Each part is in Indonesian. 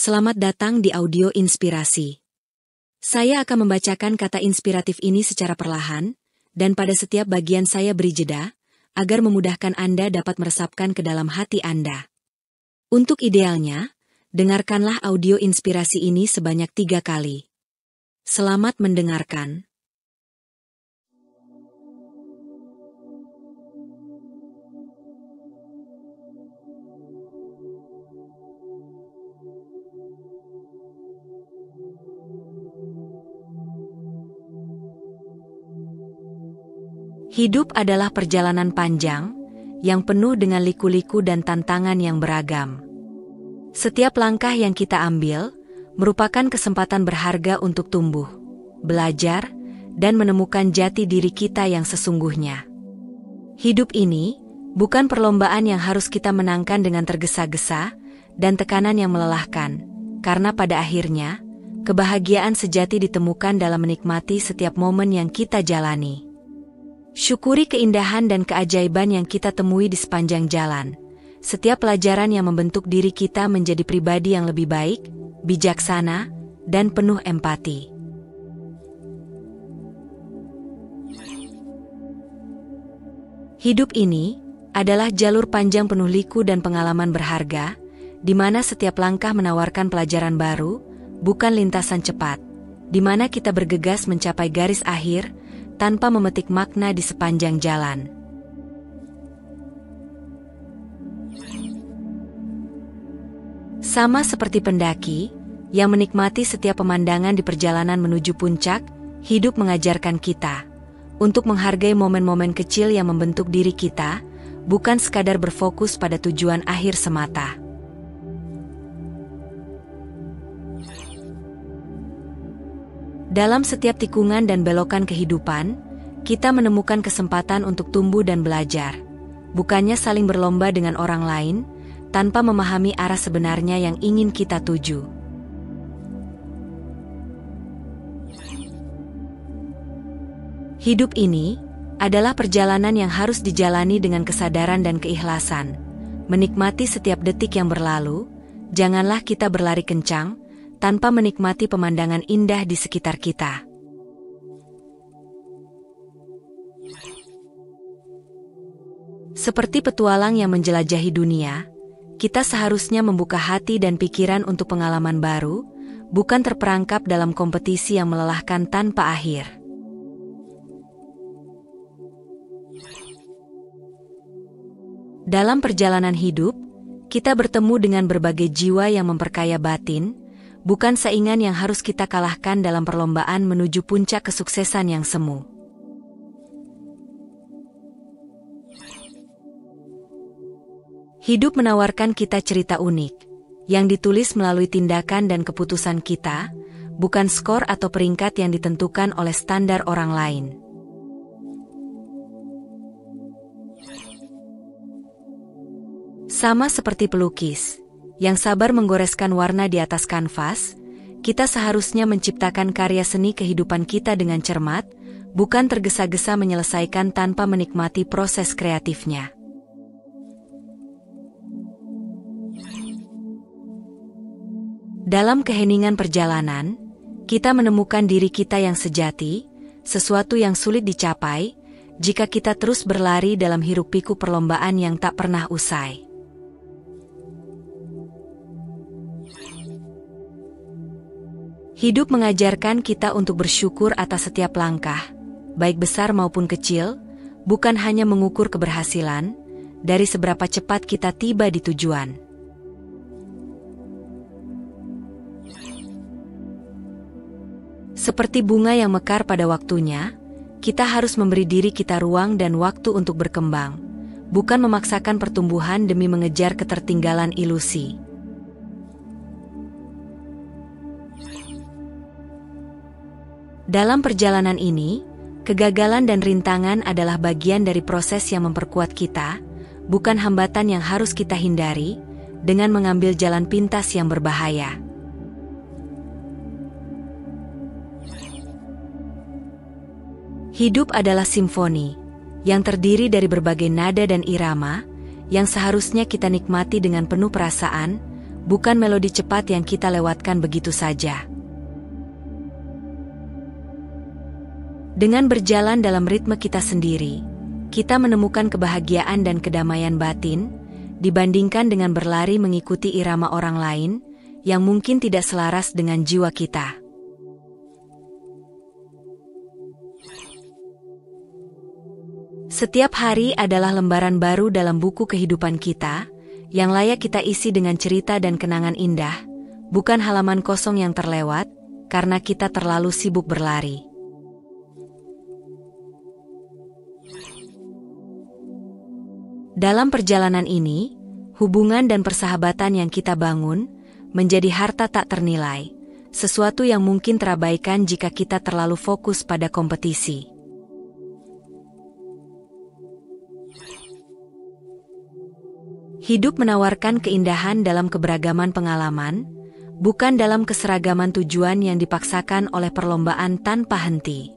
Selamat datang di audio inspirasi. Saya akan membacakan kata inspiratif ini secara perlahan, dan pada setiap bagian saya beri jeda, agar memudahkan Anda dapat meresapkan ke dalam hati Anda. Untuk idealnya, dengarkanlah audio inspirasi ini sebanyak 3 kali. Selamat mendengarkan. Hidup adalah perjalanan panjang, yang penuh dengan liku-liku dan tantangan yang beragam. Setiap langkah yang kita ambil, merupakan kesempatan berharga untuk tumbuh, belajar, dan menemukan jati diri kita yang sesungguhnya. Hidup ini, bukan perlombaan yang harus kita menangkan dengan tergesa-gesa, dan tekanan yang melelahkan, karena pada akhirnya, kebahagiaan sejati ditemukan dalam menikmati setiap momen yang kita jalani. Syukuri keindahan dan keajaiban yang kita temui di sepanjang jalan. Setiap pelajaran yang membentuk diri kita menjadi pribadi yang lebih baik, bijaksana, dan penuh empati. Hidup ini adalah jalur panjang penuh liku dan pengalaman berharga, di mana setiap langkah menawarkan pelajaran baru, bukan lintasan cepat, di mana kita bergegas mencapai garis akhir, tanpa memetik makna di sepanjang jalan. Sama seperti pendaki, yang menikmati setiap pemandangan di perjalanan menuju puncak, hidup mengajarkan kita untuk menghargai momen-momen kecil yang membentuk diri kita, bukan sekadar berfokus pada tujuan akhir semata. Dalam setiap tikungan dan belokan kehidupan, kita menemukan kesempatan untuk tumbuh dan belajar, bukannya saling berlomba dengan orang lain, tanpa memahami arah sebenarnya yang ingin kita tuju. Hidup ini adalah perjalanan yang harus dijalani dengan kesadaran dan keikhlasan. Menikmati setiap detik yang berlalu, janganlah kita berlari kencang, tanpa menikmati pemandangan indah di sekitar kita. Seperti petualang yang menjelajahi dunia, kita seharusnya membuka hati dan pikiran untuk pengalaman baru, bukan terperangkap dalam kompetisi yang melelahkan tanpa akhir. Dalam perjalanan hidup, kita bertemu dengan berbagai jiwa yang memperkaya batin, bukan saingan yang harus kita kalahkan dalam perlombaan menuju puncak kesuksesan yang semu. Hidup menawarkan kita cerita unik, yang ditulis melalui tindakan dan keputusan kita, bukan skor atau peringkat yang ditentukan oleh standar orang lain. Sama seperti pelukis yang sabar menggoreskan warna di atas kanvas, kita seharusnya menciptakan karya seni kehidupan kita dengan cermat, bukan tergesa-gesa menyelesaikan tanpa menikmati proses kreatifnya. Dalam keheningan perjalanan, kita menemukan diri kita yang sejati, sesuatu yang sulit dicapai, jika kita terus berlari dalam hiruk-pikuk perlombaan yang tak pernah usai. Hidup mengajarkan kita untuk bersyukur atas setiap langkah, baik besar maupun kecil, bukan hanya mengukur keberhasilan, dari seberapa cepat kita tiba di tujuan. Seperti bunga yang mekar pada waktunya, kita harus memberi diri kita ruang dan waktu untuk berkembang, bukan memaksakan pertumbuhan demi mengejar ketertinggalan ilusi. Dalam perjalanan ini, kegagalan dan rintangan adalah bagian dari proses yang memperkuat kita, bukan hambatan yang harus kita hindari, dengan mengambil jalan pintas yang berbahaya. Hidup adalah simfoni, yang terdiri dari berbagai nada dan irama, yang seharusnya kita nikmati dengan penuh perasaan, bukan melodi cepat yang kita lewatkan begitu saja. Dengan berjalan dalam ritme kita sendiri, kita menemukan kebahagiaan dan kedamaian batin, dibandingkan dengan berlari mengikuti irama orang lain, yang mungkin tidak selaras dengan jiwa kita. Setiap hari adalah lembaran baru dalam buku kehidupan kita, yang layak kita isi dengan cerita dan kenangan indah, bukan halaman kosong yang terlewat, karena kita terlalu sibuk berlari. Dalam perjalanan ini, hubungan dan persahabatan yang kita bangun menjadi harta tak ternilai, sesuatu yang mungkin terabaikan jika kita terlalu fokus pada kompetisi. Hidup menawarkan keindahan dalam keberagaman pengalaman, bukan dalam keseragaman tujuan yang dipaksakan oleh perlombaan tanpa henti.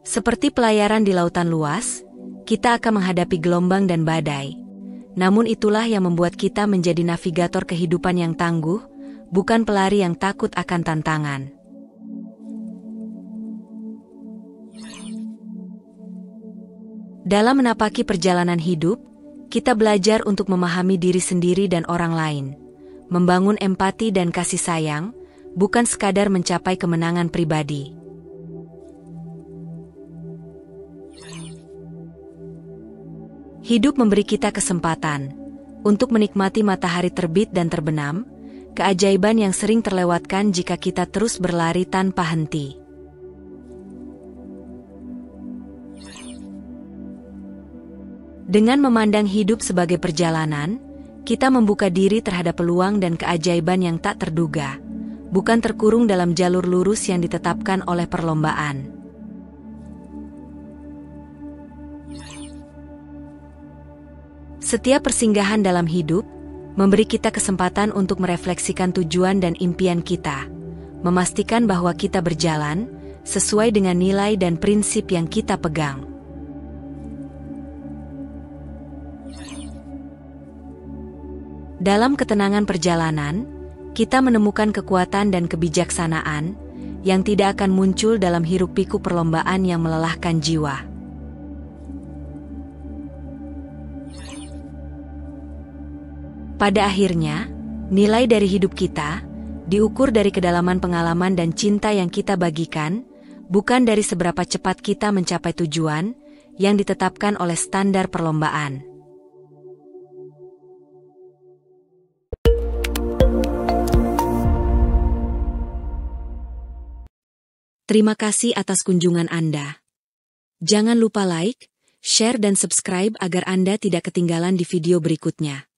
Seperti pelayaran di lautan luas, kita akan menghadapi gelombang dan badai. Namun itulah yang membuat kita menjadi navigator kehidupan yang tangguh, bukan pelari yang takut akan tantangan. Dalam menapaki perjalanan hidup, kita belajar untuk memahami diri sendiri dan orang lain, membangun empati dan kasih sayang, bukan sekadar mencapai kemenangan pribadi. Hidup memberi kita kesempatan untuk menikmati matahari terbit dan terbenam, keajaiban yang sering terlewatkan jika kita terus berlari tanpa henti. Dengan memandang hidup sebagai perjalanan, kita membuka diri terhadap peluang dan keajaiban yang tak terduga, bukan terkurung dalam jalur lurus yang ditetapkan oleh perlombaan. Setiap persinggahan dalam hidup memberi kita kesempatan untuk merefleksikan tujuan dan impian kita, memastikan bahwa kita berjalan sesuai dengan nilai dan prinsip yang kita pegang. Dalam ketenangan perjalanan, kita menemukan kekuatan dan kebijaksanaan yang tidak akan muncul dalam hiruk-pikuk perlombaan yang melelahkan jiwa. Pada akhirnya, nilai dari hidup kita diukur dari kedalaman pengalaman dan cinta yang kita bagikan, bukan dari seberapa cepat kita mencapai tujuan yang ditetapkan oleh standar perlombaan. Terima kasih atas kunjungan Anda. Jangan lupa like, share dan subscribe agar Anda tidak ketinggalan di video berikutnya.